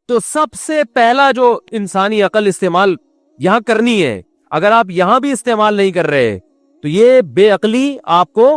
تو سب سے پہلا جو انسانی عقل استعمال یہاں کرنی ہے، اگر آپ یہاں بھی استعمال نہیں کر رہے تو یہ بے عقلی آپ کو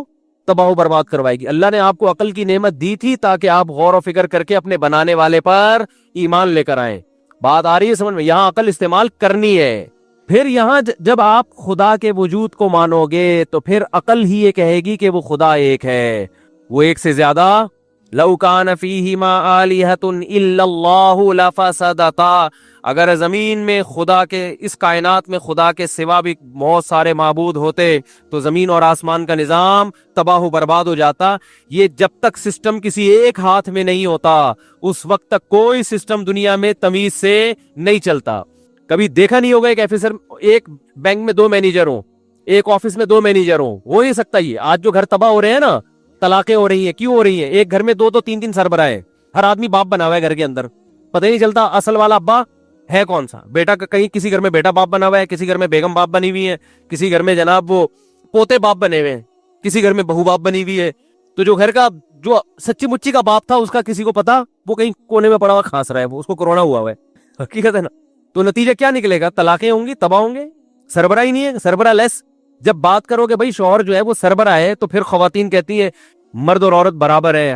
تباہ و برباد کروائے گی. اللہ نے آپ کو عقل کی نعمت دی تھی تاکہ آپ غور و فکر کر کے اپنے بنانے والے پر ایمان لے کر آئیں. بات آ رہی ہے سمجھ میں؟ یہاں عقل استعمال کرنی ہے. پھر یہاں جب آپ خدا کے وجود کو مانو گے تو پھر عقل ہی یہ کہے گی کہ وہ خدا ایک ہے، وہ ایک سے زیادہ. لو کان فیہما آلہۃ الا اللہ لفسدتا، اگر زمین میں خدا کے، اس کائنات میں خدا کے سوا بھی بہت سارے معبود ہوتے تو زمین اور آسمان کا نظام تباہ و برباد ہو جاتا. یہ جب تک سسٹم کسی ایک ہاتھ میں نہیں ہوتا اس وقت تک کوئی سسٹم دنیا میں تمیز سے نہیں چلتا. کبھی دیکھا نہیں ہوگا ایک آفیسر، ایک بینک میں 2 مینیجر ہوں، ایک آفس میں 2 مینیجر ہوں، ہو نہیں سکتا. یہ آج جو گھر تباہ ہو رہے ہیں نا، طلاقیں ہو رہی ہیں، کیوں ہو رہی ہیں؟ ایک گھر میں 2 3 سربراہ ہیں، ہر آدمی باپ بنا ہوا ہے گھر کے اندر، پتہ ہی نہیں چلتا اصل والا ابا ہے کون سا. بیٹا کہیں کسی گھر میں بیٹا باپ بنا ہوا ہے، کسی گھر میں بیگم باپ بنی ہوئی ہے، کسی گھر میں جناب وہ پوتے باپ بنے ہوئے ہیں، کسی گھر میں بہو باپ بنی ہوئی ہے. تو جو گھر کا جو سچی مچی کا باپ تھا اس کا کسی کو پتا، وہ کہیں کونے میں پڑا ہوا کھانس رہا ہے، وہ اس کو کورونا ہوا ہے. حقیقت ہے نا. تو نتیجہ کیا نکلے گا؟ طلاقیں ہوں گی، تباہ ہوں گے، سربراہ ہی نہیں ہے، سربراہ لیس. جب بات کرو کہ بھائی شوہر جو ہے وہ سربراہ ہے تو پھر خواتین کہتی ہیں مرد اور عورت برابر ہیں،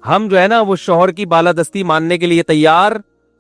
ہم جو ہے نا وہ شوہر کی بالادستی ماننے کے لیے تیار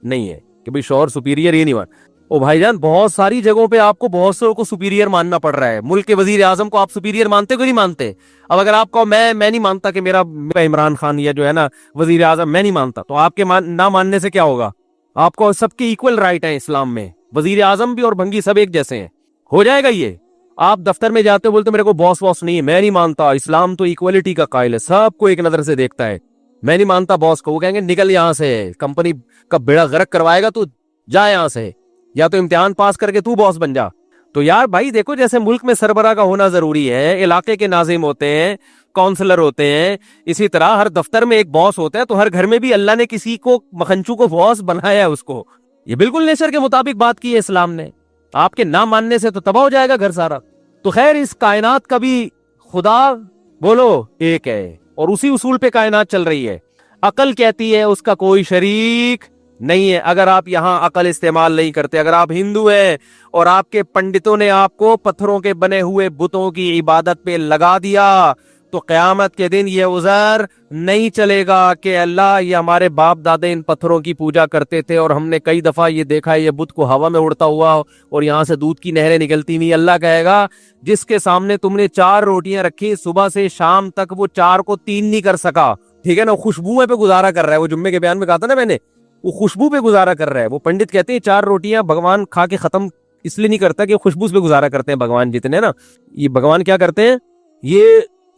نہیں ہے کہ بھئی شوہر سپیریئر، یہ نہیں مان. او بھائی جان، بہت ساری جگہوں پہ آپ کو بہت سے کو سپیریئر ماننا پڑ رہا ہے. ملک کے وزیر اعظم کو آپ سپیریئر مانتے کو نہیں مانتے؟ اب اگر آپ کو میں نہیں مانتا کہ میرا عمران خان یا جو ہے نا وزیر اعظم میں نہیں مانتا، تو آپ کے نہ ماننے سے کیا ہوگا؟ آپ کو سب کے ایکول رائٹ ہیں اسلام میں، وزیر اعظم بھی اور بھنگی سب ایک جیسے ہیں. ہو جائے گا یہ. آپ دفتر میں جاتے بولتے میرے کو باس نہیں ہے، میں نہیں مانتا، اسلام تو ایکوالٹی کا قائل ہے، سب کو ایک نظر سے دیکھتا ہے، میں نہیں مانتا باس کو. وہ کہیں گے نکل یہاں سے، کمپنی کا بیڑا غرق کروائے گا تو جا یہاں سے، یا تو امتحان پاس کر کے تو باس بن جا. تو یار بھائی دیکھو، جیسے ملک میں سربراہ کا ہونا ضروری ہے، علاقے کے ناظم ہوتے ہیں، کونسلر ہوتے ہیں، اسی طرح ہر دفتر میں ایک باس ہوتا ہے. تو ہر گھر میں بھی اللہ نے کسی کو مکھنچو کو باس بنایا ہے اس کو. یہ بالکل نیچر کے مطابق بات کی ہے اسلام نے. آپ کے نہ ماننے سے تو تباہ ہو جائے گا گھر سارا. تو خیر، اس کائنات کا بھی خدا بولو ایک ہے، اور اسی اصول پہ کائنات چل رہی ہے. عقل کہتی ہے اس کا کوئی شریک نہیں ہے. اگر آپ یہاں عقل استعمال نہیں کرتے، اگر آپ ہندو ہیں اور آپ کے پنڈتوں نے آپ کو پتھروں کے بنے ہوئے بتوں کی عبادت پہ لگا دیا، تو قیامت کے دن یہ عذر نہیں چلے گا کہ اللہ یہ ہمارے باپ دادے ان پتھروں کی پوجا کرتے تھے اور ہم نے کئی دفعہ یہ دیکھا ہے یہ بت کو ہوا میں اڑتا ہوا اور یہاں سے دودھ کی نہریں نکلتی ہوئی. اللہ کہے گا جس کے سامنے تم نے 4 روٹیاں رکھی، صبح سے شام تک وہ 4 کو 3 نہیں کر سکا، ٹھیک ہے نا، خوشبو پہ گزارا کر رہا ہے. وہ جمعے کے بیان میں کہا تھا نا میں نے، وہ خوشبو پہ گزارا کر رہا ہے. وہ پنڈت کہتے ہیں 4 روٹیاں بھگوان کھا کے ختم اس لیے نہیں کرتا کہ خوشبو پہ گزارا کرتے ہیں. بھگوان جتنے نا، یہ بھگوان کیا کرتے ہیں،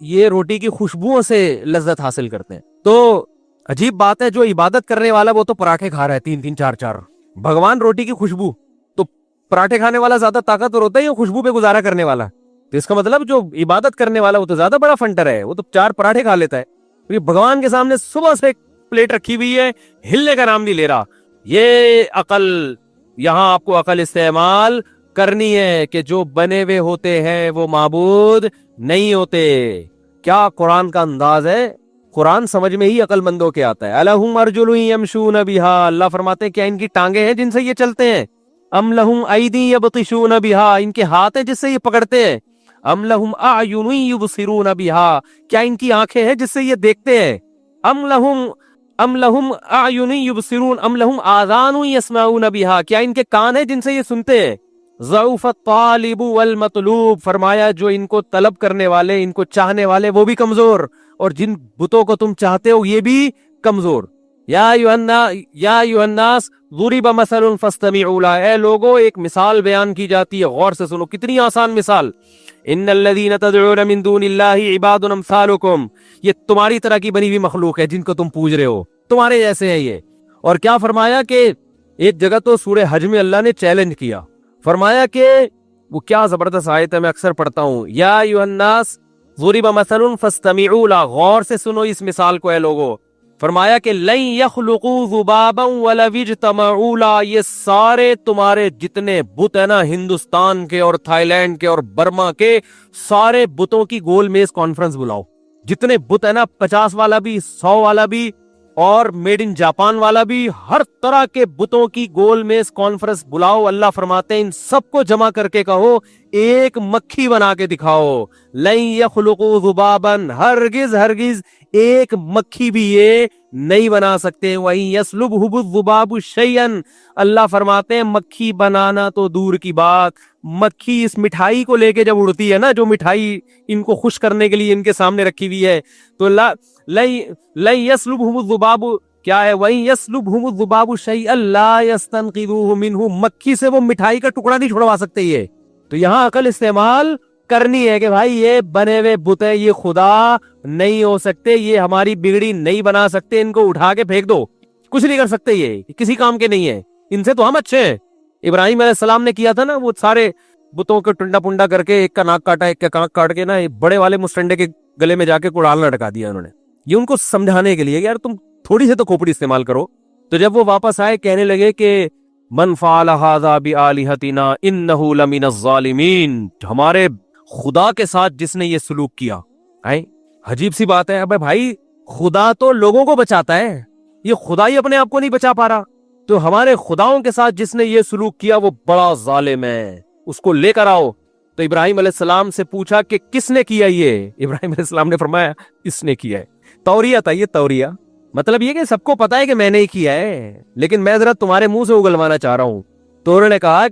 یہ روٹی کی خوشبوؤں سے لذت حاصل کرتے ہیں. تو عجیب بات ہے، جو عبادت کرنے والا وہ تو پراٹھے کھا رہا ہے 3 4، بھگوان روٹی کی خوشبو. تو پراٹھے کھانے والا زیادہ طاقتور ہوتا ہے یا خوشبو پہ گزارا کرنے والا؟ تو اس کا مطلب جو عبادت کرنے والا وہ تو زیادہ بڑا فنٹر ہے، وہ تو 4 پراٹھے کھا لیتا ہے. بھگوان کے سامنے صبح سے پلیٹ رکھی ہوئی ہے، ہلنے کا نام نہیں لے رہا. یہ عقل، یہاں آپ کو عقل استعمال کرنی ہے کہ جو بنے ہوئے ہوتے ہیں وہ معبود نہیں ہوتے. کیا قرآن کا انداز ہے! قرآن سمجھ میں ہی عقل مندوں کے آتا ہے. الہم ارجل یمشون بہا، اللہ فرماتے ہیں کیا ان کی ٹانگیں ہیں جن سے یہ چلتے ہیں؟ ام لہم ایدی یبطشون بہا، ان کے ہاتھ ہیں جس سے یہ پکڑتے ہیں؟ ام لہم اعین یبصرون بہا، کیا ان کی آنکھیں ہیں جس سے یہ دیکھتے ہیں؟ ام لہم اعین یبصرون ام لہم آذان یسمعون بہا، کیا ان کے کان ہیں جن سے یہ سنتے ہیں؟ ضعف الطالب والمطلوب، فرمایا جو ان کو طلب کرنے والے، ان کو چاہنے والے وہ بھی کمزور، اور جن بتوں کو تم چاہتے ہو یہ بھی کمزور. یا ایھا الناس ضرب مثل فاستمعوا له، اے لوگو ایک مثال بیان کی جاتی ہے، غور سے سنو. کتنی آسان مثال. ان الذین تدعون من دون اللہ عباد امثالکم، یہ تمہاری طرح کی بنی ہوئی مخلوق ہے جن کو تم پوج رہے ہو، تمہارے جیسے ہیں یہ. اور کیا فرمایا کہ ایک جگہ تو سورہ حج میں اللہ نے چیلنج کیا، فرمایا کہ وہ کیا زبردست آیت ہے، میں اکثر پڑھتا ہوں، یا ایھا الناس ضرب مثل فاستمعوا له، غور سے سنو اس مثال کو اے لوگو. فرمایا کہ لن یخلقوا ذبابا ولو اجتمعوا له، یہ سارے تمہارے جتنے بت ہیں نا، ہندوستان کے اور تھائی لینڈ کے اور برما کے، سارے بتوں کی گول میز کانفرنس بلاؤ. جتنے بت ہیں نا، 50 والا بھی، 100 والا بھی اور میڈ ان جاپان والا بھی، ہر طرح کے بتوں کی گول میز کانفرنس بلاؤ. اللہ فرماتے ہیں ان سب کو جمع کر کے کہو ایک مکھی بنا کے دکھاؤ. لن یخلقوا ذبابا، ہرگز ہرگز ایک مکھی بھی یہ نہیں بنا سکتے. وَإِن يَسْلُبْهُ الذُّبَابُ شَيْئًا، اللہ فرماتے ہیں مکھی بنانا تو دور کی بات، مکھی اس مٹھائی کو لے کے جب اڑتی ہے نا، جو مٹھائی ان کو خوش کرنے کے لیے ان کے سامنے رکھی ہوئی ہے، تو لَن يَسْلُبْهُ الذُّبَابُ کیا ہے، وَإِن يَسْلُبْهُمُ الذُّبَابُ شَيْئًا لَا يَسْتَنقِذُوهُ مِنْهُ، مکھی سے وہ مٹھائی کا ٹکڑا نہیں چھڑوا سکتے یہ. تو یہاں عقل استعمال کرنی ہے کہ بھائی یہ بنے ہوئے بت ہے، یہ خدا نہیں ہو سکتے، یہ ہماری بگڑی نہیں بنا سکتے، ان کو اٹھا کے پھینک دو، کچھ نہیں کر سکتے، یہ کسی کام کے نہیں ہے، ان سے تو ہم اچھے ہیں. ابراہیم علیہ السلام نے کیا تھا نا، وہ سارے بتوں کو ٹنڈا پنڈا کر کے ایک کا ناک کاٹا، ایک کا کانک کاٹ کے نا بڑے والے مسٹنڈے کے گلے میں جا کے کڑال لٹکا دیا انہوں نے. یہ ان کو سمجھانے کے لیے یار تم تھوڑی سی تو کھوپڑی استعمال کرو. تو جب وہ واپس آئے کہنے لگے کہ من فعل هذا بآلهتنا انه لمن الظالمین، ہمارے خدا کے ساتھ جس نے یہ سلوک کیا. عجیب سی بات ہے. ابے بھائی خدا تو لوگوں کو بچاتا ہے، یہ خدا ہی اپنے آپ کو نہیں بچا پا رہا، تو ہمارے خداؤں کے ساتھ جس نے یہ سلوک کیا وہ بڑا ظالم ہے، اس کو لے کر آؤ. تو ابراہیم علیہ السلام سے پوچھا کہ کس نے کیا یہ؟ ابراہیم علیہ السلام نے فرمایا اس نے کیا ہے. توریہ تھا یہ، توریہ مطلب یہ کہ سب کو پتا ہے کہ میں نے ہی کیا ہے، لیکن میں ذرا تمہارے منہ سے اگلوانا چاہ رہا ہوں. تو انہوں نے کہا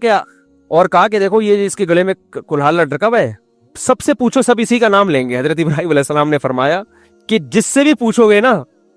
کہ دیکھو یہ اس کے گلے میں کلہال لٹکا ہوا ہے، سب سے پوچھو سب اسی کا نام لیں گے. حضرت ابراہیم علیہ السلام نے فرمایا کہ جس سے بھی پوچھو گے نا،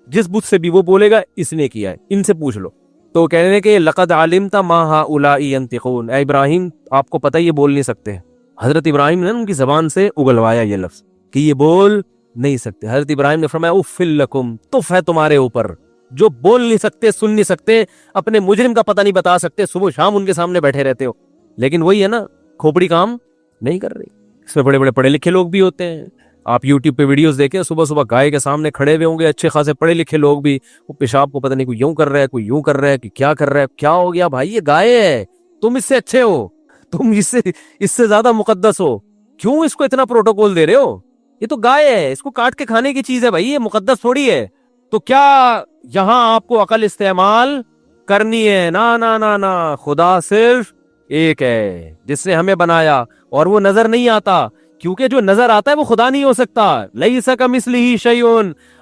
جس بت سے بھی، وہ بولے گا اس نے کیا ہے، ان سے پوچھ لو. تو وہ کہنے لگے کہ لقد علمت ما هؤلاء ينطقون، اے ابراہیم آپ کو پتہ یہ بول نہیں سکتے. حضرت ابراہیم نے ان کی زبان سے اگلوایا یہ لفظ کہ یہ بول نہیں سکتے. حضرت ابراہیم نے فرمایا اف لکم، تف ہے تمہارے اوپر، جو بول نہیں سکتے، سن نہیں سکتے، اپنے مجرم کا پتہ نہیں بتا سکتے، صبح شام ان کے سامنے بیٹھے رہتے ہو. لیکن وہی ہے نا، کھوپڑی کام نہیں کر رہی. اس میں بڑے بڑے پڑھے لکھے لوگ بھی ہوتے ہیں. آپ یوٹیوب پہ ویڈیوز دیکھیں، صبح صبح گائے کے سامنے کھڑے ہوئے ہوں گے اچھے خاصے پڑھے لکھے لوگ بھی، وہ پیشاب کو پتہ نہیں کوئی یوں کر رہا ہے، کوئی یوں کر رہا ہے، کہ کیا کر رہا ہے، کیا ہو گیا بھائی، یہ گائے ہے، تم اس سے اچھے ہو، تم اس سے زیادہ مقدس ہو، کیوں اس کو اتنا پروٹوکول دے رہے ہو؟ یہ تو گائے ہے، اس کو کاٹ کے کھانے کی چیز ہے بھائی، یہ مقدس تھوڑی ہے. تو کیا یہاں آپ کو عقل استعمال کرنی ہے؟ نا نا نا نا، خدا صرف ایک ہے جس نے ہمیں بنایا، اور وہ نظر نہیں آتا، کیونکہ جو نظر آتا ہے وہ خدا نہیں ہو سکتا. لیس کمثلہ شیء،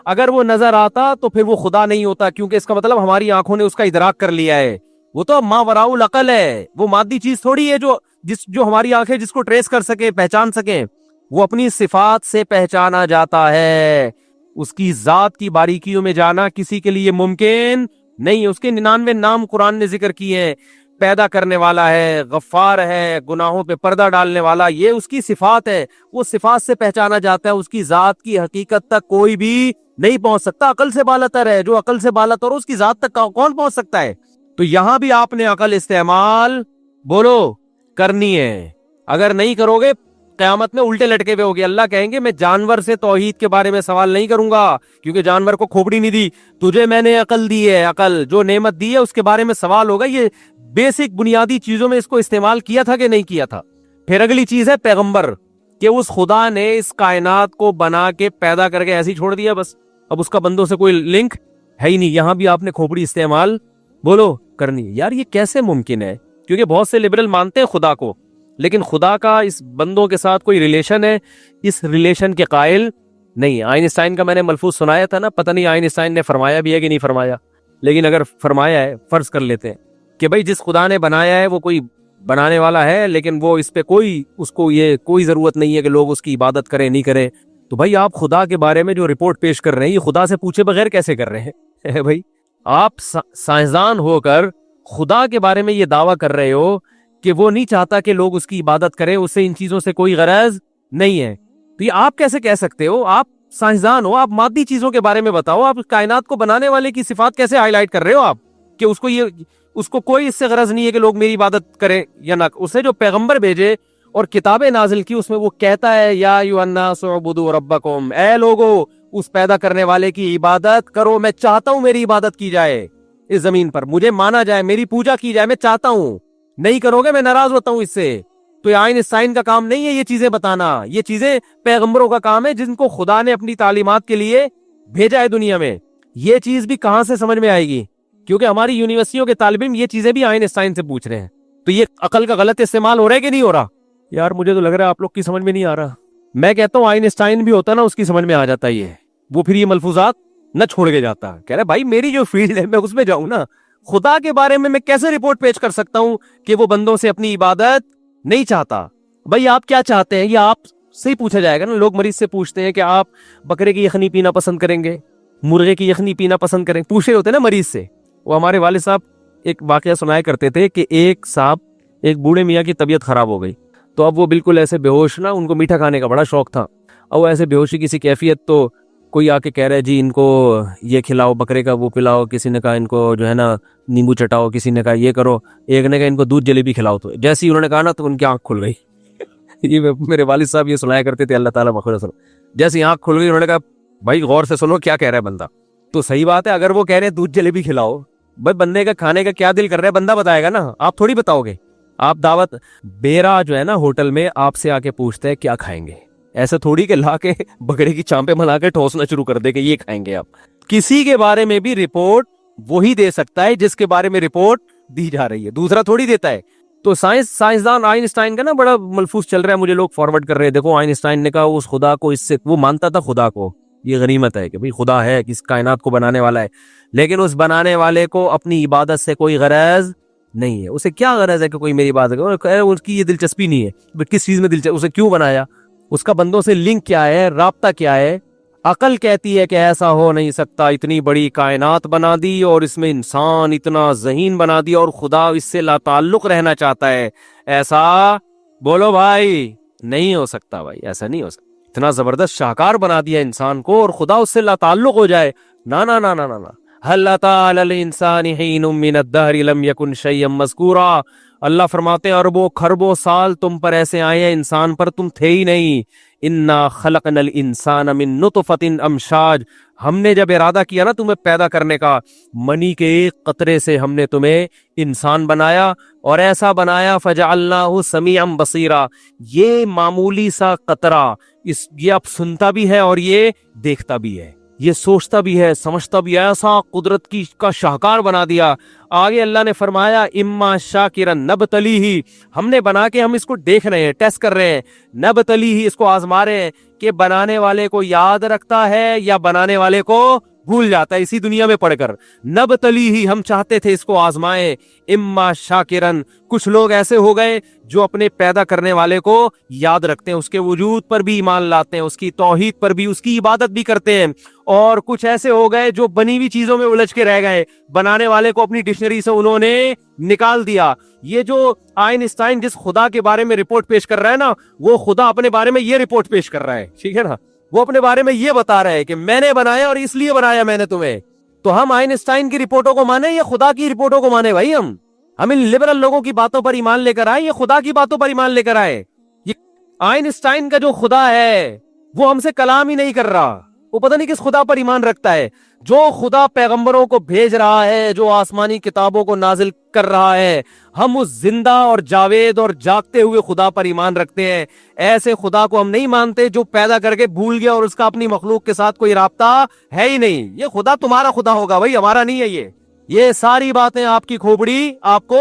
اگر وہ نظر آتا تو پھر وہ خدا نہیں ہوتا، کیونکہ اس کا مطلب ہماری آنکھوں نے اس کا ادراک کر لیا ہے. وہ تو ما وراء العقل ہے، وہ مادی چیز تھوڑی ہے جو ہماری آنکھیں جس کو ٹریس کر سکیں، پہچان سکیں. وہ اپنی صفات سے پہچانا جاتا ہے، اس کی ذات کی باریکیوں میں جانا کسی کے لیے ممکن نہیں. اس کے 99 نام قرآن نے ذکر کیے ہیں. پیدا کرنے والا ہے، غفار ہے، گناہوں پہ پردہ ڈالنے والا، یہ اس کی صفات ہے، وہ صفات سے پہچانا جاتا ہے. اس کی ذات کی حقیقت تک کوئی بھی نہیں پہنچ سکتا. عقل سے بالاتر ہے، جو عقل سے بالاتر اس کی ذات تک کون پہنچ سکتا ہے؟ تو یہاں بھی آپ نے عقل استعمال بولو کرنی ہے. اگر نہیں کرو گے قیامت میں الٹے لٹکے ہوئے ہوگے. اللہ کہیں گے میں جانور سے توحید کے بارے میں سوال نہیں کروں گا، کیونکہ جانور کو کھوپڑی نہیں دی، تجھے میں نے عقل دی ہے، عقل جو نعمت دی ہے اس کے بارے میں سوال ہوگا. یہ بیسک بنیادی چیزوں میں اس کو استعمال کیا تھا کہ نہیں کیا تھا. پھر اگلی چیز ہے پیغمبر، کہ اس خدا نے اس کائنات کو بنا کے پیدا کر کے ایسی چھوڑ دیا بس، اب اس کا بندوں سے کوئی لنک ہے ہی نہیں. یہاں بھی آپ نے کھوپڑی استعمال بولو کرنی ہے. یار یہ کیسے ممکن ہے؟ کیونکہ بہت سے لبرل مانتے ہیں خدا کو، لیکن خدا کا اس بندوں کے ساتھ کوئی ریلیشن ہے، اس ریلیشن کے قائل نہیں. آئنسٹائن کا میں نے ملفوظ سنایا تھا نا، پتہ نہیں آئنسٹائن نے فرمایا بھی ہے کہ نہیں فرمایا، لیکن اگر فرمایا ہے فرض کر لیتے ہیں کہ بھائی جس خدا نے بنایا ہے وہ کوئی بنانے والا ہے، لیکن وہ اس پہ اس کو یہ کوئی ضرورت نہیں ہے کہ لوگ اس کی عبادت کریں نہیں کریں. تو بھائی آپ خدا کے بارے میں جو رپورٹ پیش کر رہے ہیں یہ خدا سے پوچھے بغیر کیسے کر رہے ہیں؟ بھائی آپ سائنسدان ہو کر خدا کے بارے میں یہ دعویٰ کر رہے ہو کہ وہ نہیں چاہتا کہ لوگ اس کی عبادت کریں، اس سے ان چیزوں سے کوئی غرض نہیں ہے. تو یہ آپ کیسے کہہ سکتے ہو؟ آپ سائنسدان ہو، آپ مادی چیزوں کے بارے میں بتاؤ، آپ کائنات کو بنانے والے کی صفات کیسے ہائی لائٹ کر رہے ہو آپ کہ اس کو کوئی اس سے غرض نہیں ہے کہ لوگ میری عبادت کریں یا نہ. اسے جو پیغمبر بھیجے اور کتابیں نازل کی اس میں وہ کہتا ہے یا ایھا الناس اعبدوا ربکم، اے لوگو اس پیدا کرنے والے کی عبادت کرو. میں چاہتا ہوں میری عبادت کی جائے اس زمین پر، مجھے مانا جائے، میری پوجا کی جائے، میں چاہتا ہوں. نہیں کرو گے میں ناراض ہوتا ہوں اس سے. تو یہ آئنسٹائن کا کام نہیں ہے یہ چیزیں بتانا، یہ چیزیں پیغمبروں کا کام ہے جن کو خدا نے اپنی تعلیمات کے لیے بھیجا ہے دنیا میں. یہ چیز بھی کہاں سے سمجھ میں آئے گی؟ کیونکہ ہماری یونیورسٹیوں کے طالب علم یہ چیزیں بھی آئنسٹائن سے پوچھ رہے ہیں. تو یہ عقل کا غلط استعمال ہو رہا ہے کہ نہیں ہو رہا؟ یار مجھے تو لگ رہا ہے آپ لوگ کی سمجھ میں نہیں آ رہا. میں کہتا ہوں آئنسٹائن بھی ہوتا نا اس کی سمجھ میں آ جاتا یہ. وہ پھر یہ ملفوظات نہ چھوڑ کے جاتا. کہہ رہا بھائی میری جو فیلڈ ہے میں اس میں جاؤں نا. خدا کے بارے میں کیسے رپورٹ پیش کر سکتا ہوں کہ وہ بندوں سے اپنی عبادت نہیں چاہتا؟ بھائی آپ کیا چاہتے ہیں یہ آپ سے ہی پوچھا جائے گا نا. لوگ مریض سے پوچھتے ہیں کہ آپ بکرے کی یخنی پینا پسند کریں گے, مرغے کی یخنی پینا پسند کریں, پوچھ رہے ہوتے ہیں نا مریض سے. وہ ہمارے والد صاحب ایک واقعہ سنایا کرتے تھے کہ ایک بوڑھے میاں کی طبیعت خراب ہو گئی, تو اب وہ بالکل ایسے بے ہوش نا, ان کو میٹھا کھانے کا بڑا شوق تھا, اور وہ ایسے بے ہوشی کسی کیفیت, تو کوئی آ کے کہہ رہا ہے جی ان کو یہ کھلاؤ بکرے کا, وہ پلاؤ, کسی نے کہا ان کو جو ہے نا نیمبو چٹاؤ, کسی نے کہا یہ کرو, ایک نے کہا ان کو دودھ جلیبی کھلاؤ. تو جیسے ہی انہوں نے کہا نا تو ان کی آنکھ کھل گئی. یہ میرے والد صاحب یہ سنایا کرتے تھے, اللہ تعالیٰ مغفرت کرے. جیسے ہی آنکھ کھل گئی انہوں نے کہا بھائی غور سے سنو کیا کہہ رہا ہے بندہ. تو صحیح بات ہے, اگر وہ کہہ رہے ہیں دودھ جلیبی کھلاؤ, بھائی بندے کا کھانے کا کیا دل کر رہا ہے بندہ بتائے گا نا, آپ تھوڑی بتاؤ گے. آپ دعوت بیرا جو ہے نا ہوٹل میں آپ سے آ کے پوچھتے ہیں کیا کھائیں گے, ایسا تھوڑی کہ لا کے بکرے کی چانپیں بنا کے ٹھوسنا شروع کر دے کہ یہ کھائیں گے آپ. کسی کے بارے میں بھی رپورٹ وہی دے سکتا ہے جس کے بارے میں رپورٹ دی جا رہی ہے, دوسرا تھوڑی دیتا ہے. تو سائنسدان آئنسٹائن کا نا بڑا ملفوظ چل رہا ہے, مجھے لوگ فارورڈ کر رہے ہیں. دیکھو آئنسٹائن نے کہا اس خدا کو, اس سے وہ مانتا تھا خدا کو, یہ غنیمت ہے کہ بھئی خدا ہے, کس کائنات کو بنانے والا ہے, لیکن اس بنانے والے کو اپنی عبادت سے کوئی غرض نہیں ہے. اسے کیا غرض ہے کہ کوئی میری عبادت کرے؟ اس کی یہ دلچسپی نہیں ہے. کس چیز میں دلچسپی, اسے کیوں بنایا, اس کا بندوں سے لنک کیا ہے, رابطہ کیا ہے؟ عقل کہتی ہے کہ ایسا ہو نہیں سکتا, اتنی بڑی کائنات بنا دی اور اس میں انسان اتنا ذہین بنا دیا اور خدا اس سے لا تعلق رہنا چاہتا ہے. ایسا بولو بھائی نہیں ہو سکتا, بھائی ایسا نہیں ہو سکتا. اتنا زبردست شاہکار بنا دیا انسان کو اور خدا اس سے لا تعلق ہو جائے, نا نا نا نا نا. هل اتى على الانسان حين من الدهر لم يكن شيئا مذكورا. اللہ فرماتے ہیں اربوں کھربوں سال تم پر ایسے آئے ہیں, انسان پر تم تھے ہی نہیں. انا خلقنا الانسان من نطفۃ امشاج, ہم نے جب ارادہ کیا نا تمہیں پیدا کرنے کا, منی کے ایک قطرے سے ہم نے تمہیں انسان بنایا, اور ایسا بنایا فجعلناہ سمیعا بصیرا, یہ معمولی سا قطرہ یہ اب سنتا بھی ہے اور یہ دیکھتا بھی ہے, یہ سوچتا بھی ہے, سمجھتا بھی ہے. ایسا قدرت کا شاہکار بنا دیا. آگے اللہ نے فرمایا اما شاکرا نبتلیہ, ہم نے بنا کے ہم اس کو دیکھ رہے ہیں, ٹیسٹ کر رہے ہیں, نبتلیہ اس کو آزما رہے ہیں کہ بنانے والے کو یاد رکھتا ہے یا بنانے والے کو بھول جاتا ہے اسی دنیا میں پڑھ کر. نبتلیہ ہم چاہتے تھے اس کو آزمائیں. اما شاکرن, کچھ لوگ ایسے ہو گئے جو اپنے پیدا کرنے والے کو یاد رکھتے ہیں, اس کے وجود پر بھی ایمان لاتے ہیں, اس کی توحید پر بھی, اس کی عبادت بھی کرتے ہیں. اور کچھ ایسے ہو گئے جو بنی ہوئی چیزوں میں الجھ کے رہ گئے, بنانے والے کو اپنی ڈکشنری سے انہوں نے نکال دیا. یہ جو آئنسٹائن جس خدا کے بارے میں رپورٹ پیش کر رہا ہے نا, وہ خدا اپنے بارے میں یہ رپورٹ پیش کر رہا ہے, ٹھیک ہے نا, وہ اپنے بارے میں یہ بتا رہا ہے کہ میں نے بنایا اور اس لیے بنایا میں نے تمہیں. تو ہم آئنسٹائن کی رپورٹوں کو مانیں یا خدا کی رپورٹوں کو مانیں؟ بھائی ہم ان لبرل لوگوں کی باتوں پر ایمان لے کر آئے یا خدا کی باتوں پر ایمان لے کر آئے؟ یہ آئنسٹائن کا جو خدا ہے وہ ہم سے کلام ہی نہیں کر رہا, وہ پتہ نہیں کس خدا پر ایمان رکھتا ہے. جو خدا پیغمبروں کو بھیج رہا ہے, جو آسمانی کتابوں کو نازل کر رہا ہے, ہم اس زندہ اور جاوید اور جاگتے ہوئے خدا پر ایمان رکھتے ہیں. ایسے خدا کو ہم نہیں مانتے جو پیدا کر کے بھول گیا اور اس کا اپنی مخلوق کے ساتھ کوئی رابطہ ہے ہی نہیں. یہ خدا تمہارا خدا ہوگا بھائی, ہمارا نہیں ہے. یہ ساری باتیں آپ کی کھوپڑی آپ کو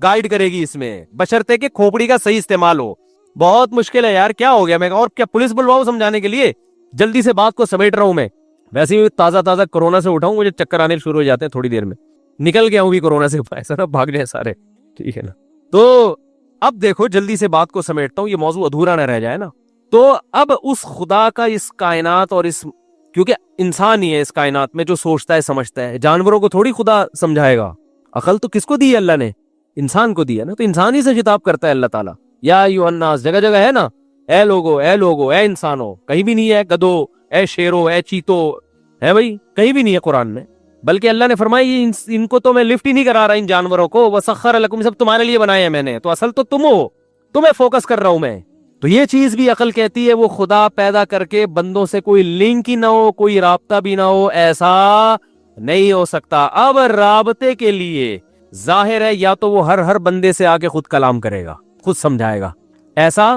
گائیڈ کرے گی اس میں, بشرطے کہ کھوپڑی کا صحیح استعمال ہو. بہت مشکل ہے یار, کیا ہو گیا میں اور کیا پولیس بلواؤں سمجھانے کے لیے؟ جلدی سے بات کو سمیٹ رہا ہوں میں. ویسے ہی تازہ کرونا سے اٹھاؤں, مجھے چکر آنے شروع ہو جاتے ہیں تھوڑی دیر میں, نکل گیا ہوں بھی کرونا سے, ایسا نہ بھاگ جائیں سارے, ٹھیک ہے نا. تو اب دیکھو جلدی سے بات کو سمیٹتا ہوں, یہ موضوع ادھورا نہ رہ جائے نا. تو اب اس خدا کا اس کائنات اور اس, کیونکہ انسان ہی ہے اس کائنات میں جو سوچتا ہے سمجھتا ہے, جانوروں کو تھوڑی خدا سمجھائے گا. عقل تو کس کو دی ہے اللہ نے؟ انسان کو دی ہے نا. تو انسان ہی سے خطاب کرتا ہے اللہ تعالیٰ, یا ایھا الناس, جگہ جگہ ہے نا, اے لوگو اے لوگو اے انسانو, کہیں بھی نہیں ہے گدو اے شیرو اے چیتو, ہے بھائی کہیں بھی نہیں ہے قرآن میں. بلکہ اللہ نے فرمایا ان کو تو میں لفٹ ہی نہیں کرا رہا, ان جانوروں کو, وسخر لکم, سب تمہارے لیے بنائے ہیں میں نے, تو اصل تو تم ہو, تمہیں فوکس کر رہا ہوں میں. تو یہ چیز بھی عقل کہتی ہے وہ خدا پیدا کر کے بندوں سے کوئی لنک ہی نہ ہو, کوئی رابطہ بھی نہ ہو, ایسا نہیں ہو سکتا. اب رابطے کے لیے ظاہر ہے یا تو وہ ہر بندے سے آ کے خود کلام کرے گا, خود سمجھائے گا, ایسا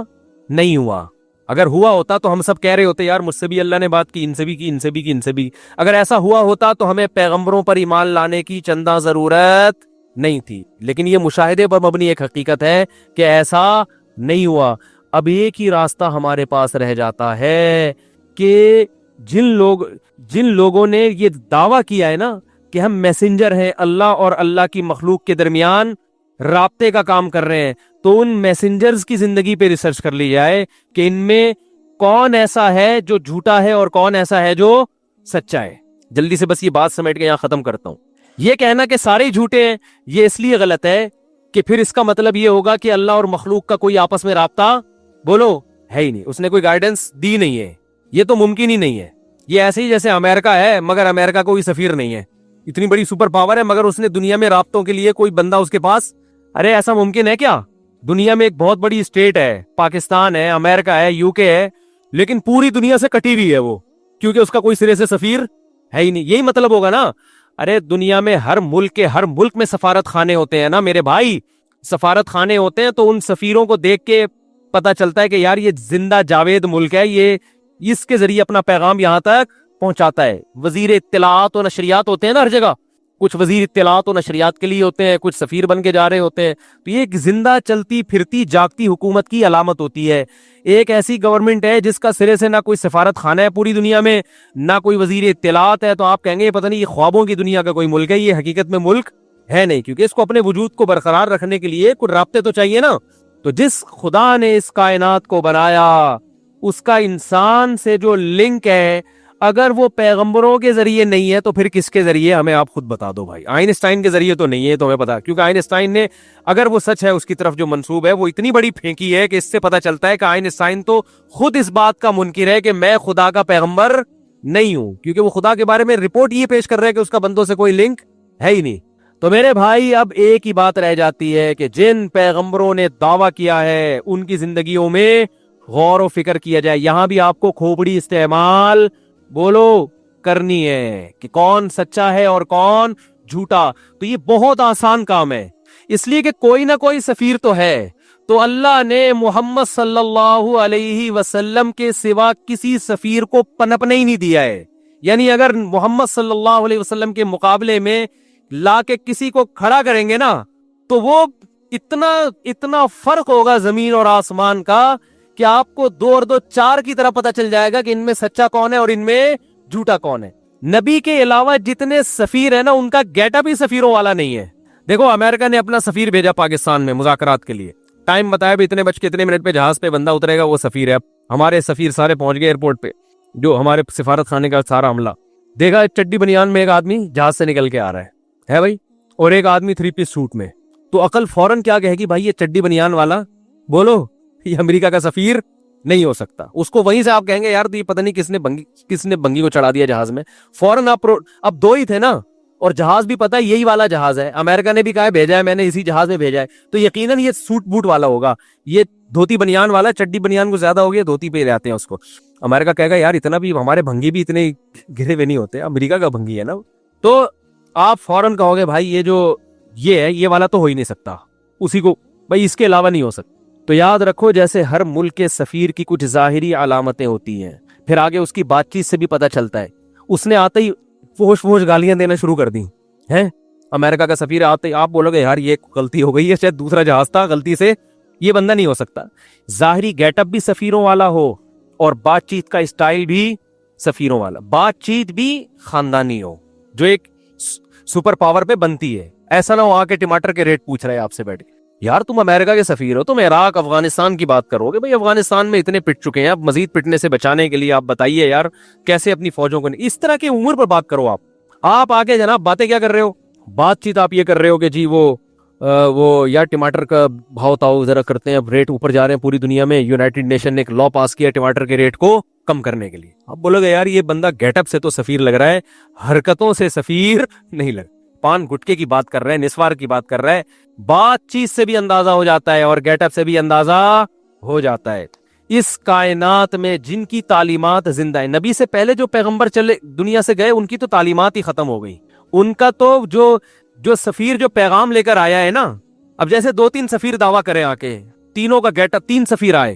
نہیں ہوا. اگر ہوا ہوتا تو ہم سب کہہ رہے ہوتے یار مجھ سے بھی اللہ نے بات کی، ان سے بھی کی، ان سے بھی کی، ان سے بھی. اگر ایسا ہوا ہوتا تو ہمیں پیغمبروں پر ایمان لانے کی چندہ ضرورت نہیں تھی. لیکن یہ مشاہدے پر مبنی ایک حقیقت ہے کہ ایسا نہیں ہوا. اب ایک ہی راستہ ہمارے پاس رہ جاتا ہے کہ جن لوگوں نے یہ دعویٰ کیا ہے نا کہ ہم میسنجر ہیں، اللہ اور اللہ کی مخلوق کے درمیان رابطے کا کام کر رہے ہیں، تو ان میسنجرز کی زندگی پہ ریسرچ کر لی جائے کہ ان میں کون ایسا ہے جو جھوٹا ہے اور کون ایسا ہے جو سچا ہے. جلدی سے بس یہ بات سمیٹ کے یہاں ختم کرتا ہوں. یہ کہنا کہ سارے جھوٹے ہیں یہ اس لیے غلط ہے کہ پھر اس کا مطلب یہ ہوگا کہ اللہ اور مخلوق کا کوئی آپس میں رابطہ بولو ہے ہی نہیں، اس نے کوئی گائیڈنس دی نہیں ہے. یہ تو ممکن ہی نہیں ہے. یہ ایسے ہی جیسے امریکہ ہے مگر امریکہ کوئی سفیر نہیں ہے، اتنی بڑی سپر پاور ہے مگر اس نے دنیا میں رابطوں کے لیے کوئی بندہ اس کے پاس. ارے ایسا ممکن ہے کیا؟ دنیا میں ایک بہت بڑی اسٹیٹ ہے، پاکستان ہے، امریکہ ہے، یو کے ہے، لیکن پوری دنیا سے کٹی ہوئی ہے وہ، کیونکہ اس کا کوئی سرے سے سفیر ہے ہی نہیں. یہی مطلب ہوگا نا. ارے دنیا میں ہر ملک میں سفارت خانے ہوتے ہیں نا میرے بھائی، سفارت خانے ہوتے ہیں، تو ان سفیروں کو دیکھ کے پتا چلتا ہے کہ یار یہ زندہ جاوید ملک ہے، یہ اس کے ذریعے اپنا پیغام یہاں تک پہنچاتا ہے. وزیر اطلاعات و نشریات ہوتے ہیں نا ہر جگہ، کچھ وزیر اطلاعات و نشریات کے لیے ہوتے ہیں، کچھ سفیر بن کے جا رہے ہوتے ہیں. تو یہ ایک زندہ چلتی پھرتی جاگتی حکومت کی علامت ہوتی ہے. ایک ایسی گورنمنٹ ہے جس کا سرے سے نہ کوئی سفارت خانہ ہے پوری دنیا میں، نہ کوئی وزیر اطلاعات ہے، تو آپ کہیں گے یہ پتہ نہیں یہ خوابوں کی دنیا کا کوئی ملک ہے. یہ حقیقت میں ملک ہے نہیں، کیونکہ اس کو اپنے وجود کو برقرار رکھنے کے لیے کچھ رابطے تو چاہیے نا. تو جس خدا نے اس کائنات کو بنایا اس کا انسان سے جو لنک ہے، اگر وہ پیغمبروں کے ذریعے نہیں ہے تو پھر کس کے ذریعے؟ ہمیں آپ خود بتا دو بھائی. آئنسٹائن کے ذریعے تو نہیں ہے، تو ہمیں پتا، کیونکہ آئنسٹائن نے اگر وہ سچ ہے اس کی طرف جو منسوب ہے وہ اتنی بڑی پھینکی ہے کہ اس سے پتا چلتا ہے کہ آئنسٹائن تو خود اس بات کا منکر ہے کہ میں خدا کا پیغمبر نہیں ہوں، کیونکہ وہ خدا کے بارے میں رپورٹ یہ پیش کر رہا ہے کہ اس کا بندوں سے کوئی لنک ہے ہی نہیں. تو میرے بھائی اب ایک ہی بات رہ جاتی ہے کہ جن پیغمبروں نے دعویٰ کیا ہے ان کی زندگیوں میں غور و فکر کیا جائے. یہاں بھی آپ کو کھوپڑی استعمال بولو کرنی ہے کہ کون سچا ہے اور کون جھوٹا. تو یہ بہت آسان کام ہے، اس لیے کہ کوئی نہ کوئی سفیر تو ہے. تو اللہ نے محمد صلی اللہ علیہ وسلم کے سوا کسی سفیر کو پنپنے ہی نہیں دیا ہے. یعنی اگر محمد صلی اللہ علیہ وسلم کے مقابلے میں لا کے کسی کو کھڑا کریں گے نا تو وہ اتنا فرق ہوگا زمین اور آسمان کا کہ آپ کو 2 اور 2 4 کی طرح پتا چل جائے گا کہ ان میں سچا کون ہے اور ان میں جھوٹا کون ہے. نبی کے علاوہ جتنے سفیر ہیں نا ان کا گیٹ اپ ہی سفیروں والا نہیں ہے. دیکھو امریکہ نے اپنا سفیر بھیجا پاکستان میں مذاکرات کے لیے، ٹائم بتایا بھی اتنے بج کے اتنے منٹ پہ جہاز پہ بندہ اترے گا وہ سفیر ہے. اب ہمارے سفیر سارے پہنچ گئے ایئرپورٹ پہ، جو ہمارے سفارت خانے کا سارا عملہ دیکھا چڈی بنیان میں ایک آدمی جہاز سے نکل کے آ رہا ہے بھائی، اور ایک آدمی 3 پیس سوٹ میں. تو عقل فوراً کیا کہے گی؟ بھائی یہ چڈی بنیان والا بولو یہ امریکہ کا سفیر نہیں ہو سکتا. اس کو وہیں سے آپ کہیں گے یار تو یہ پتہ نہیں کس نے بنگی کو چڑھا دیا جہاز میں. فوراً آپ اب 2 ہی تھے نا، اور جہاز بھی پتہ یہی والا جہاز ہے، امریکہ نے بھی کہا بھیجا ہے میں نے اسی جہاز میں بھیجا ہے، تو یقیناً یہ سوٹ بوٹ والا ہوگا. یہ دھوتی بنیان والا، چڈی بنیان کو زیادہ ہو گیا، دھوتی پہ آتے ہیں اس کو. امریکہ کہے گا یار اتنا بھی ہمارے بھنگی بھی اتنے گرے ہوئے نہیں ہوتے، امریکہ کا بھنگی ہے نا. تو آپ فوراً کہو گے بھائی یہ ہے یہ والا تو ہو ہی نہیں سکتا، اسی کو بھائی اس کے علاوہ نہیں ہو سکتا. تو یاد رکھو جیسے ہر ملک کے سفیر کی کچھ ظاہری علامتیں ہوتی ہیں، پھر آگے اس کی بات چیت سے بھی پتہ چلتا ہے. اس نے آتے ہی فوش گالیاں دینا شروع کر دی ہیں، امریکہ کا سفیر آتے ہی آپ بولو گے یار یہ غلطی ہو گئی ہے، شاید دوسرا جہاز تھا غلطی سے، یہ بندہ نہیں ہو سکتا. ظاہری گیٹ اپ بھی سفیروں والا ہو اور بات چیت کا اسٹائل بھی سفیروں والا، بات چیت بھی خاندانی ہو جو ایک سپر پاور پہ بنتی ہے. ایسا نہ ہو آ کے ٹماٹر کے ریٹ پوچھ رہے آپ سے بیٹھ کے، یار تم امریکہ کے سفیر ہو، تم عراق افغانستان کی بات کرو گے، بھائی افغانستان میں اتنے پٹ چکے ہیں، اب مزید پٹنے سے بچانے کے لیے آپ بتائیے یار کیسے اپنی فوجوں کو اس طرح کی امور پر بات کرو. آپ آگے جناب باتیں کیا کر رہے ہو؟ بات چیت آپ یہ کر رہے ہو کہ جی وہ یار ٹماٹر کا بھاؤ تاؤ ذرا کرتے ہیں، اب ریٹ اوپر جا رہے ہیں پوری دنیا میں، یونائٹڈ نیشن نے ایک لا پاس کیا ٹماٹر کے ریٹ کو کم کرنے کے لیے. اب بولو گے یار یہ بندہ گیٹ اپ سے تو سفیر لگ رہا ہے، حرکتوں سے سفیر نہیں لگ، پان گٹکے کی بات کر رہا ہے، نسوار کی بات کر رہا ہے. بات چیت سے بھی اندازہ ہو جاتا ہے اور گیٹ اپ سے بھی اندازہ ہو جاتا ہے. اس کائنات میں جن کی تعلیمات زندہ ہے، نبی سے پہلے جو پیغمبر چلے دنیا سے گئے ان کی تو تعلیمات ہی ختم ہو گئی. ان کا تو جو سفیر جو پیغام لے کر آیا ہے نا، اب جیسے 2-3 سفیر دعویٰ کریں آ کے، تینوں کا گیٹ اپ، 3 سفیر آئے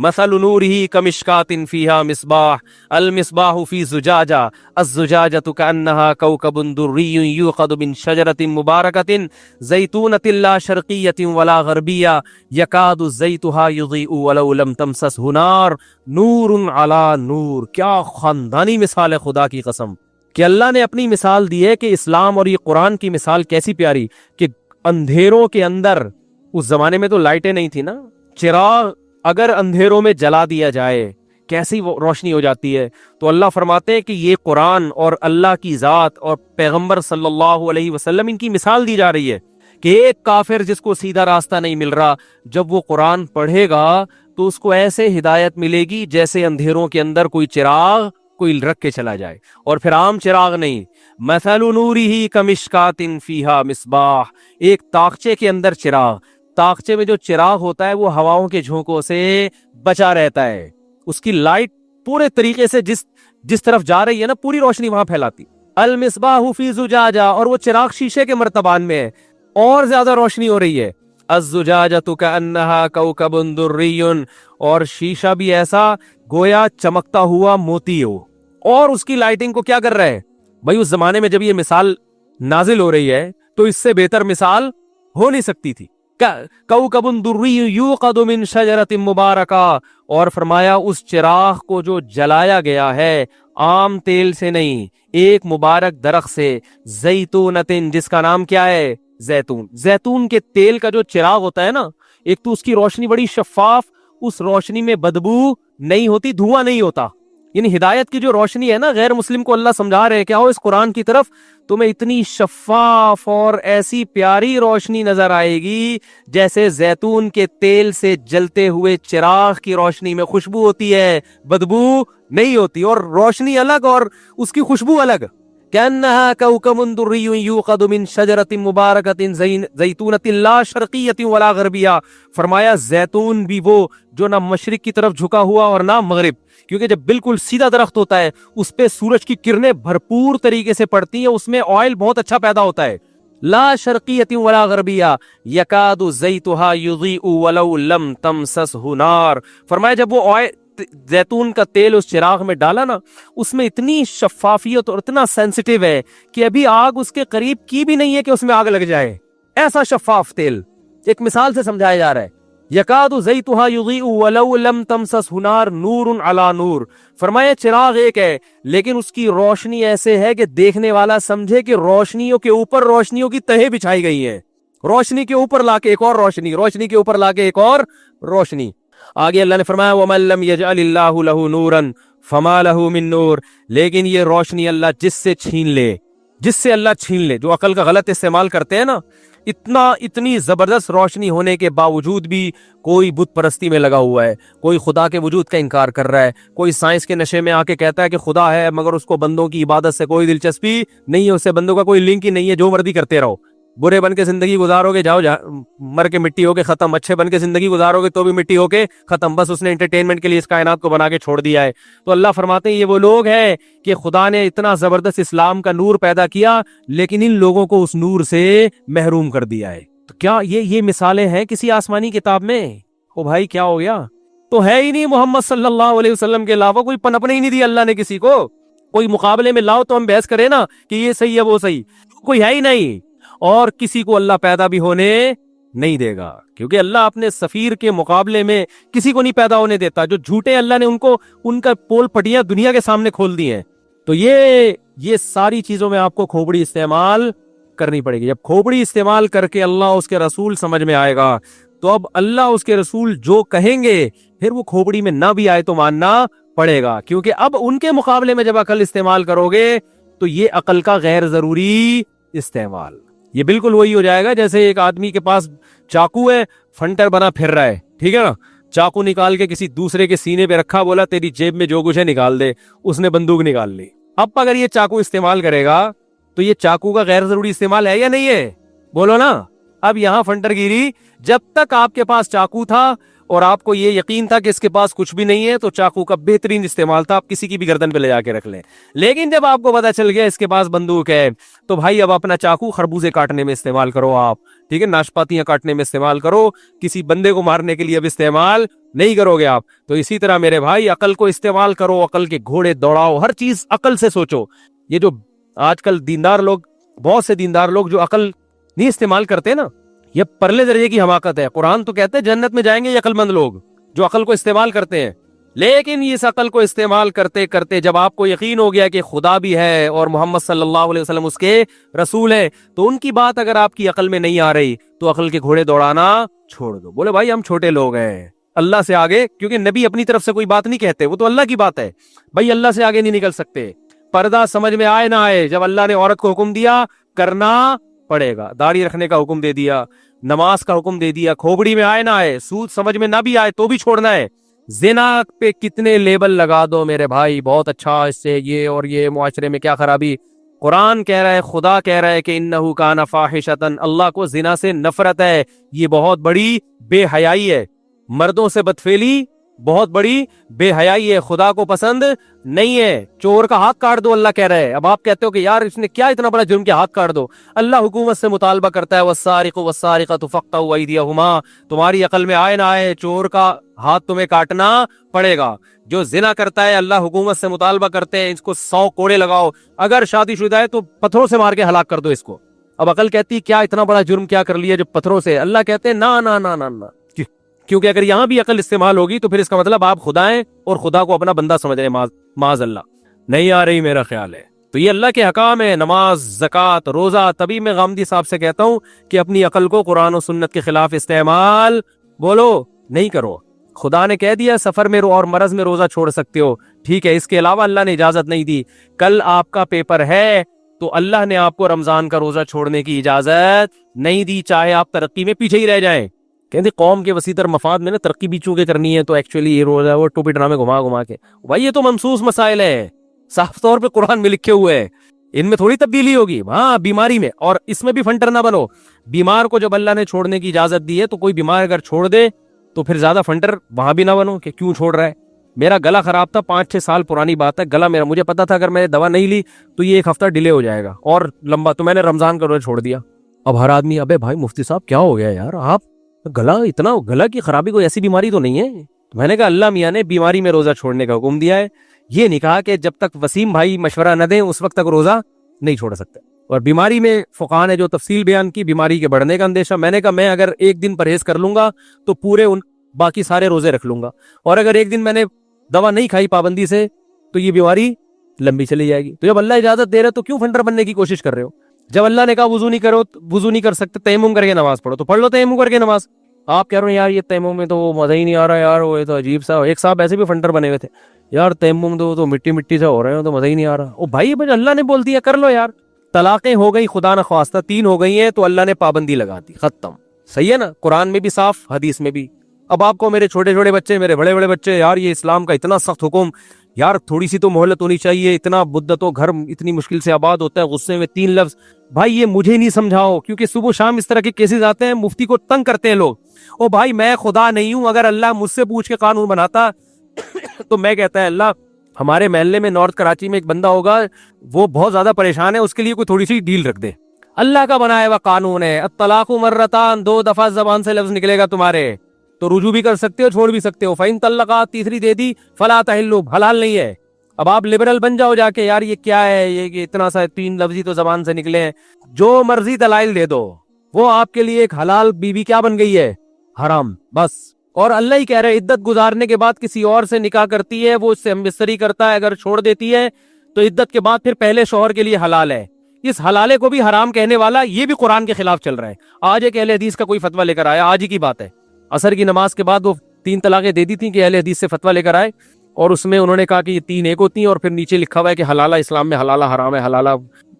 مثل نوره كمشكاة فيها مصباح المصباح في زجاجة الزجاجة كأنها كوكب دري يوقد من شجرة مباركة زيتونة لا شرقية ولا غربية يكاد زيتها يضيء ولو لم تمسسه نار نور على نور. کیا خاندانی مثال ہے خدا کی قسم کہ اللہ نے اپنی مثال دی ہے کہ اسلام اور یہ قرآن کی مثال کیسی پیاری کہ اندھیروں کے اندر، اس زمانے میں تو لائٹیں نہیں تھی نا، چراغ اگر اندھیروں میں جلا دیا جائے کیسی روشنی ہو جاتی ہے. تو اللہ فرماتے ہیں کہ یہ قرآن اور اللہ کی ذات اور پیغمبر صلی اللہ علیہ وسلم ان کی مثال دی جا رہی ہے کہ ایک کافر جس کو سیدھا راستہ نہیں مل رہا، جب وہ قرآن پڑھے گا تو اس کو ایسے ہدایت ملے گی جیسے اندھیروں کے اندر کوئی چراغ کوئی رکھ کے چلا جائے، اور پھر عام چراغ نہیں. مثل نورہ کمشکات فیہا مصباح، ایک طاقچے کے اندر چراغ. طاقچے میں جو چراغ ہوتا ہے وہ ہواؤں کے جھونکوں سے بچا رہتا ہے، اس کی لائٹ پورے طریقے سے جس طرف جا رہی ہے نا پوری روشنی وہاں پھیلاتی. المصباح فی زجاجہ، اور وہ چراغ شیشے کے مرتبان میں ہے اور زیادہ روشنی ہو رہی ہے. الزجاجۃ کأنہا کوکب دری، اور شیشہ بھی ایسا گویا چمکتا ہوا موتی ہو، اور اس کی لائٹنگ کو کیا کر رہا ہے بھائی. اس زمانے میں جب یہ مثال نازل ہو رہی ہے تو اس سے بہتر مثال ہو نہیں سکتی تھی. کوکب دری یوقد من شجرۃ مبارکہ، اور فرمایا اس چراغ کو جو جلایا گیا ہے عام تیل سے نہیں، ایک مبارک درخت سے، زیتونۃ، جس کا نام کیا ہے زیتون. زیتون کے تیل کا جو چراغ ہوتا ہے نا، ایک تو اس کی روشنی بڑی شفاف، اس روشنی میں بدبو نہیں ہوتی، دھواں نہیں ہوتا. یعنی ہدایت کی جو روشنی ہے نا، غیر مسلم کو اللہ سمجھا رہے ہیں کہ آؤ اس قرآن کی طرف، تمہیں اتنی شفاف اور ایسی پیاری روشنی نظر آئے گی جیسے زیتون کے تیل سے جلتے ہوئے چراغ کی روشنی میں خوشبو ہوتی ہے، بدبو نہیں ہوتی، اور روشنی الگ اور اس کی خوشبو الگ. كأنها كوكب دري يوقد من شجرة مباركة زيتونة لا شرقية ولا غربية. فرمایا زیتون بھی وہ جو نہ مشرق کی طرف جھکا ہوا اور نہ مغرب، کیونکہ جب بالکل سیدھا درخت ہوتا ہے اس پہ سورج کی کرنیں بھرپور طریقے سے پڑتی ہیں، اس میں آئل بہت اچھا پیدا ہوتا ہے. لا شرقیة ولا غربیہ یکاد زیتها یضیء ولو لم تمسسه نار. فرمایا جب وہ زیتون کا تیل اس چراغ میں ڈالا نا، اس میں اتنی شفافیت اور اتنا سینسیٹیو ہے کہ ابھی آگ اس کے قریب کی بھی نہیں ہے کہ اس میں آگ لگ جائے، ایسا شفاف تیل. ایک مثال سے سمجھایا جا رہا ہے. یکاد زیتها یضیء ولو لم تمسسه نار نور علی نور. فرمایا چراغ ایک ہے لیکن اس کی روشنی ایسے ہے کہ دیکھنے والا سمجھے کہ روشنیوں کے اوپر روشنیوں کی تہیں بچھائی گئی ہیں، روشنی کے اوپر لا کے ایک اور روشنی، روشنی کے اوپر لا کے ایک اور روشنی. آگے اللہ نے فرمایا وَمَن لَّمْ يَجْعَلِ اللَّهُ لَهُ نُورًا فَمَا لَهُ مِن نُور. لیکن یہ روشنی اللہ جس سے چھین لے، جس سے اللہ چھین لے، جو عقل کا غلط استعمال کرتے ہیں نا، اتنی زبردست روشنی ہونے کے باوجود بھی کوئی بت پرستی میں لگا ہوا ہے، کوئی خدا کے وجود کا انکار کر رہا ہے، کوئی سائنس کے نشے میں آ کے کہتا ہے کہ خدا ہے مگر اس کو بندوں کی عبادت سے کوئی دلچسپی نہیں ہے، اس سے بندوں کا کوئی لنک ہی نہیں ہے، جو مرضی کرتے رہو. برے بن کے زندگی گزارو گے جاؤ مر کے مٹی ہو کے ختم، اچھے بن کے زندگی گزارو گے تو بھی مٹی ہو کے ختم. بس اس نے انٹرٹینمنٹ کے لیے اس کائنات کو بنا کے چھوڑ دیا ہے. تو اللہ فرماتے ہیں یہ وہ لوگ ہیں کہ خدا نے اتنا زبردست اسلام کا نور پیدا کیا لیکن ان لوگوں کو اس نور سے محروم کر دیا ہے. تو کیا یہ مثالیں ہیں کسی آسمانی کتاب میں؟ او بھائی کیا ہو گیا؟ تو ہے ہی نہیں محمد صلی اللہ علیہ وسلم کے علاوہ کوئی پنپنے ہی نہیں دیا اللہ نے کسی کو. کوئی مقابلے میں لاؤ تو ہم بحث کریں نا کہ یہ صحیح ہے وہ صحیح، کوئی ہے ہی نہیں. اور کسی کو اللہ پیدا بھی ہونے نہیں دے گا، کیونکہ اللہ اپنے سفیر کے مقابلے میں کسی کو نہیں پیدا ہونے دیتا. جو جھوٹے اللہ نے ان کا پول پٹیاں دنیا کے سامنے کھول دی ہیں. تو یہ ساری چیزوں میں آپ کو کھوپڑی استعمال کرنی پڑے گی. جب کھوپڑی استعمال کر کے اللہ اس کے رسول سمجھ میں آئے گا تو اب اللہ اس کے رسول جو کہیں گے پھر وہ کھوپڑی میں نہ بھی آئے تو ماننا پڑے گا، کیونکہ اب ان کے مقابلے میں جب عقل استعمال کرو گے تو یہ عقل کا غیر ضروری استعمال. یہ بالکل وہی ہو جائے گا جیسے ایک آدمی کے پاس چاقو ہے، فنٹر بنا پھر رہا ہے، ٹھیک ہے نا، چاقو نکال کے کسی دوسرے کے سینے پہ رکھا، بولا تیری جیب میں جو کچھ ہے نکال دے، اس نے بندوق نکال لی. اب اگر یہ چاقو استعمال کرے گا تو یہ چاقو کا غیر ضروری استعمال ہے یا نہیں ہے؟ بولو نا. اب یہاں فنٹر گیری، جب تک آپ کے پاس چاقو تھا اور آپ کو یہ یقین تھا کہ اس کے پاس کچھ بھی نہیں ہے تو چاقو کا بہترین استعمال تھا، آپ کسی کی بھی گردن پہ لے جا کے رکھ لیں. لیکن جب آپ کو پتا چل گیا اس کے پاس بندوق ہے تو بھائی اب اپنا چاقو خربوزے کاٹنے میں استعمال کرو، آپ ٹھیک ہے, ناشپاتیاں کاٹنے میں استعمال کرو, کسی بندے کو مارنے کے لیے اب استعمال نہیں کرو گے آپ. تو اسی طرح میرے بھائی عقل کو استعمال کرو, عقل کے گھوڑے دوڑاؤ, ہر چیز عقل سے سوچو. یہ جو آج کل دیندار لوگ, بہت سے دیندار لوگ جو عقل نہیں استعمال کرتے نا, یہ پرلے درجے کی حماقت ہے. قرآن تو کہتے ہیں جنت میں جائیں گے یہ عقل مند لوگ جو عقل کو استعمال کرتے ہیں. لیکن اس عقل کو استعمال کرتے کرتے جب آپ کو یقین ہو گیا کہ خدا بھی ہے اور محمد صلی اللہ علیہ وسلم اس کے رسول ہے, تو ان کی بات اگر آپ کی عقل میں نہیں آ رہی تو عقل کے گھوڑے دوڑانا چھوڑ دو. بولے بھائی ہم چھوٹے لوگ ہیں, اللہ سے آگے, کیونکہ نبی اپنی طرف سے کوئی بات نہیں کہتے, وہ تو اللہ کی بات ہے بھائی, اللہ سے آگے نہیں نکل سکتے. پردہ سمجھ میں آئے نہ آئے, جب اللہ نے عورت کو حکم دیا کرنا پڑے گا, داڑھی رکھنے کا حکم دے دیا, نماز کا حکم دے دیا, کھوپڑی میں آئے نہ آئے, سود سمجھ میں نہ بھی آئے تو بھی چھوڑنا ہے. زنا پہ کتنے لیبل لگا دو میرے بھائی, بہت اچھا, اس سے یہ اور یہ, معاشرے میں کیا خرابی. قرآن کہہ رہا ہے, خدا کہہ رہا ہے کہ انہ کان فاحشۃ, اللہ کو زنا سے نفرت ہے, یہ بہت بڑی بے حیائی ہے. مردوں سے بدفعلی بہت بڑی بے حیائی ہے, خدا کو پسند نہیں ہے. چور کا ہاتھ کاٹ دو اللہ کہہ رہا ہے. اب آپ کہتے ہو کہ یار اس نے کیا اتنا بڑا جرم کیا, ہاتھ کاٹ دو. اللہ حکومت سے مطالبہ کرتا ہے والسارق والسارقۃ فاقطعوا ایدیہما, تمہاری عقل میں آئے نہ آئے چور کا ہاتھ تمہیں کاٹنا پڑے گا. جو زنا کرتا ہے اللہ حکومت سے مطالبہ کرتے ہیں اس کو 100 کوڑے لگاؤ, اگر شادی شدہ ہے تو پتھروں سے مار کے ہلاک کر دو اس کو. اب عقل کہتی کیا اتنا بڑا جرم کیا کر لیا جو پتھروں سے, اللہ کہتے ہیں نا نا نا نا نا, کیونکہ اگر یہاں بھی عقل استعمال ہوگی تو پھر اس کا مطلب آپ خدا ہیں اور خدا کو اپنا بندہ سمجھ رہے ہیں. معاذ اللہ, نہیں آ رہی میرا خیال ہے. تو یہ اللہ کے حکام ہے, نماز, زکوٰۃ, روزہ. تبھی میں غامدی صاحب سے کہتا ہوں کہ اپنی عقل کو قرآن و سنت کے خلاف استعمال بولو نہیں کرو. خدا نے کہہ دیا سفر میں اور مرض میں روزہ چھوڑ سکتے ہو, ٹھیک ہے, اس کے علاوہ اللہ نے اجازت نہیں دی. کل آپ کا پیپر ہے تو اللہ نے آپ کو رمضان کا روزہ چھوڑنے کی اجازت نہیں دی, چاہے آپ ترقی میں پیچھے ہی رہ جائیں. کہتے قوم کے وسیع تر مفاد میں نا ترقی بھی چونکہ کرنی ہے, تو ایکچولی یہ روزہ وہ ٹوپی ڈرامے گھما کے, بھائی یہ تو منسوس مسائل ہے, صاف طور پہ قرآن میں لکھے ہوئے ہیں, ان میں تھوڑی تبدیلی ہوگی. ہاں بیماری میں, اور اس میں بھی فنٹر نہ بنو. بیمار کو جب اللہ نے چھوڑنے کی اجازت دی ہے تو کوئی بیمار اگر چھوڑ دے تو پھر زیادہ فنٹر وہاں بھی نہ بنو کہ کیوں چھوڑ رہا ہے. میرا گلا خراب تھا, 5-6 سال پرانی بات ہے, گلا میرا, مجھے پتا تھا اگر میں دوا نہیں لی تو یہ 1 ہفتہ ڈیلے ہو جائے گا اور لمبا, تو میں نے رمضان کا روزہ چھوڑ دیا. اب ہر آدمی ابے بھائی مفتی صاحب کیا ہو گیا یار, آپ گلا کی خرابی کوئی ایسی بیماری تو نہیں ہے. میں نے کہا اللہ میاں نے بیماری میں روزہ چھوڑنے کا حکم دیا ہے, یہ نہیں کہا کہ جب تک وسیم بھائی مشورہ نہ دیں اس وقت تک روزہ نہیں چھوڑ سکتے. اور بیماری میں فقہاء نے جو تفصیل بیان کی, بیماری کے بڑھنے کا اندیشہ, میں نے کہا میں اگر 1 دن پرہیز کر لوں گا تو پورے باقی سارے روزے رکھ لوں گا, اور اگر 1 دن میں نے دوا نہیں کھائی پابندی سے تو یہ بیماری لمبی چلی جائے گی. تو جب اللہ اجازت دے رہے تو کیوں فنڈر بننے کی کوشش کر رہے ہو؟ جب اللہ نے کہا وضو نہیں کرو, وضو نہیں کر سکتے, تیمم کر کے نماز پڑھو, تو پڑھ لو تیمم کر کے نماز. آپ کہہ رہے ہو یار یہ تیمم میں تو وہ مزہ ہی نہیں آ رہا یار, وہ تو عجیب سا. ایک صاحب ایسے بھی فنٹر بنے ہوئے تھے, یار تیمم تو مٹی سے ہو رہے ہیں تو مزہ ہی نہیں آ رہا. او بھائی اللہ نے بول دیا کر لو یار. طلاقیں ہو گئی خدا نہ خواستہ, 3 ہو گئی ہیں تو اللہ نے پابندی لگا دی, ختم. صحیح ہے نا, قرآن میں بھی صاف, حدیث میں بھی. اب آپ کو میرے چھوٹے بچے, میرے بڑے بچے, یار یہ اسلام کا اتنا سخت حکم, یار تھوڑی سی تو مہلت ہونی چاہیے, اتنا بدت و گھر اتنی مشکل سے آباد ہوتا ہے, غصے میں 3 لفظ. بھائی یہ مجھے نہیں سمجھاؤ, کیونکہ صبح شام اس طرح کے کیسز آتے ہیں, مفتی کو تنگ کرتے ہیں لوگ. او بھائی میں خدا نہیں ہوں, اگر اللہ مجھ سے پوچھ کے قانون بناتا تو میں کہتا ہے اللہ ہمارے محلے میں نارتھ کراچی میں ایک بندہ ہوگا وہ بہت زیادہ پریشان ہے, اس کے لیے کوئی تھوڑی سی ڈیل رکھ دے. اللہ کا بنایا ہوا قانون ہے, الطلاق مرتان, 2 دفعہ زبان سے لفظ نکلے گا تمہارے تو رجوع بھی کر سکتے ہو, چھوڑ بھی سکتے ہو. فَإِن طَلَّقَا, تیسری دے دی, فَلَا تَحِلُّ, حلال نہیں ہے. اب آپ لبرل بن جاؤ جا کے, یار یہ کیا ہے, یہ اتنا سا 3 لفظی تو زبان سے نکلے ہیں, جو مرضی دلائل دے دو, وہ آپ کے لیے ایک حلال بیوی کیا بن گئی ہے, حرام بس. اور اللہ ہی کہہ رہے عدت گزارنے کے بعد کسی اور سے نکاح کرتی ہے, وہ اس سے ہم بستری کرتا ہے, اگر چھوڑ دیتی ہے تو عدت کے بعد پھر پہلے شوہر کے لیے حلال ہے. اس حلالے کو بھی حرام کہنے والا یہ بھی قرآن کے خلاف چل رہا ہے. آج ایک اہل حدیث کا کوئی فتویٰ لے کر آیا, آج ہی کی بات ہے, عصر کی نماز کے بعد وہ 3 طلاقیں دے دی تھیں کہ اہل حدیث سے فتویٰ لے کر آئے, اور اس میں انہوں نے کہا کہ یہ 3 ایک ہوتی ہیں, اور پھر نیچے لکھا ہوا ہے کہ حلالہ اسلام میں حلالہ حرام ہے, حلالہ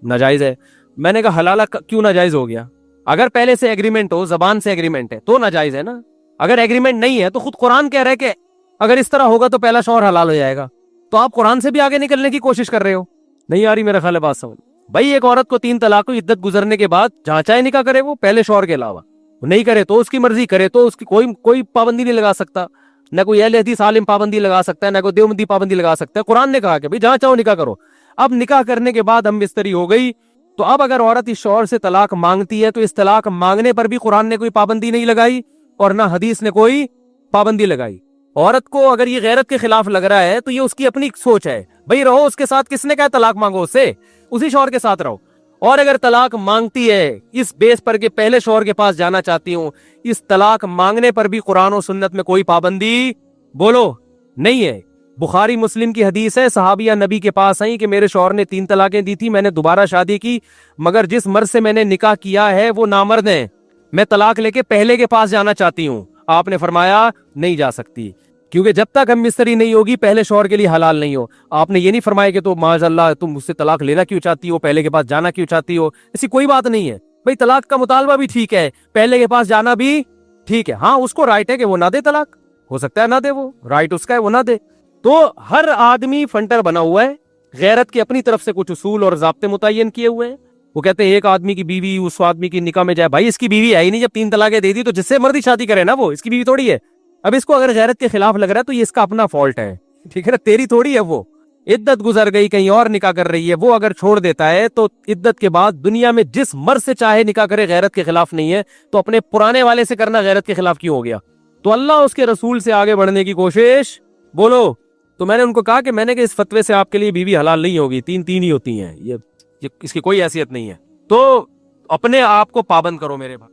ناجائز ہے. میں نے کہا حلالہ کیوں ناجائز ہو گیا؟ اگر پہلے سے ایگریمنٹ ہو, زبان سے ایگریمنٹ ہے تو ناجائز ہے نا. اگر ایگریمنٹ نہیں ہے تو خود قرآن کہہ رہے کہ اگر اس طرح ہوگا تو پہلا شوہر حلال ہو جائے گا, تو آپ قرآن سے بھی آگے نکلنے کی کوشش کر رہے ہو. نہیں آ رہی میرا خیال ہے بات سمجھ. بھائی ایک عورت کو 3 طلاق عدت گزرنے کے بعد جہاں چاہے نکاح کرے, وہ پہلے شوہر کے علاوہ, نہیں کرے تو اس کی مرضی, کرے تو اس کی کوئی پابندی نہیں لگا سکتا, نہ کوئی اہل حدیث عالم پابندی لگا سکتا ہے, نہ کوئی دیوبندی پابندی لگا سکتا ہے. قرآن نے کہا کہ بھائی جہاں چاہو نکاح کرو. اب نکاح کرنے کے بعد ہم بستری ہو گئی تو اب اگر عورت اس شوہر سے طلاق مانگتی ہے تو اس طلاق مانگنے پر بھی قرآن نے کوئی پابندی نہیں لگائی اور نہ حدیث نے کوئی پابندی لگائی. عورت کو اگر یہ غیرت کے خلاف لگ رہا ہے تو یہ اس کی اپنی سوچ ہے. بھئی رہو اس کے ساتھ, کس نے کہا طلاق مانگو اس سے, اسی شوہر کے ساتھ رہو. اور اگر طلاق مانگتی ہے اس بیس پر کہ پہلے شوہر کے پاس جانا چاہتی ہوں, اس طلاق مانگنے پر بھی قرآن و سنت میں کوئی پابندی بولو نہیں ہے. بخاری مسلم کی حدیث ہے, صحابیہ نبی کے پاس آئیں کہ میرے شوہر نے 3 طلاقیں دی تھی, میں نے دوبارہ شادی کی, مگر جس مرد سے میں نے نکاح کیا ہے وہ نامرد ہیں, میں طلاق لے کے پہلے کے پاس جانا چاہتی ہوں. آپ نے فرمایا نہیں جا سکتی, کیونکہ جب تک ہم مستری نہیں ہوگی پہلے شوہر کے لیے حلال نہیں ہو. آپ نے یہ نہیں فرمایا کہ تو معاذ اللہ تم مجھ سے طلاق لینا کیوں چاہتی ہو, پہلے کے پاس جانا کیوں چاہتی ہو, ایسی کوئی بات نہیں ہے. بھئی طلاق کا مطالبہ بھی ٹھیک ہے, پہلے کے پاس جانا بھی ٹھیک ہے. ہاں اس کو رائٹ ہے کہ وہ نہ دے طلاق, ہو سکتا ہے نہ دے, وہ رائٹ اس کا ہے وہ نہ دے. تو ہر آدمی فنٹر بنا ہوا ہے, غیرت کی اپنی طرف سے کچھ اصول اور ضابطے متعین کیے ہوئے ہیں. وہ کہتے ہیں ایک آدمی کی بیوی اس آدمی کی نکاح میں جائے. بھائی اس کی بیوی ہے ہی نہیں, جب 3 طلاقیں دے دی تو جس سے مرضی شادی کرے نا, وہ اس کی بیوی تھوڑی ہے. اب اس کو اگر غیرت کے خلاف لگ رہا ہے تو یہ اس کا اپنا فالٹ ہے, ٹھیک ہے نا, تیری تھوڑی ہے. وہ عدت گزر گئی, کہیں اور نکاح کر رہی ہے, وہ اگر چھوڑ دیتا ہے تو عدت کے بعد دنیا میں جس مرد سے چاہے نکاح کرے, غیرت کے خلاف نہیں ہے, تو اپنے پرانے والے سے کرنا غیرت کے خلاف کیوں ہو گیا؟ تو اللہ اس کے رسول سے آگے بڑھنے کی کوشش بولو. تو میں نے ان کو کہا کہ میں نے کہ اس فتوے سے آپ کے لیے بیوی حلال نہیں ہوگی, 3 ہی ہوتی ہیں, یہ اس کی کوئی حیثیت نہیں ہے. تو اپنے آپ کو پابند کرو میرے بھائی.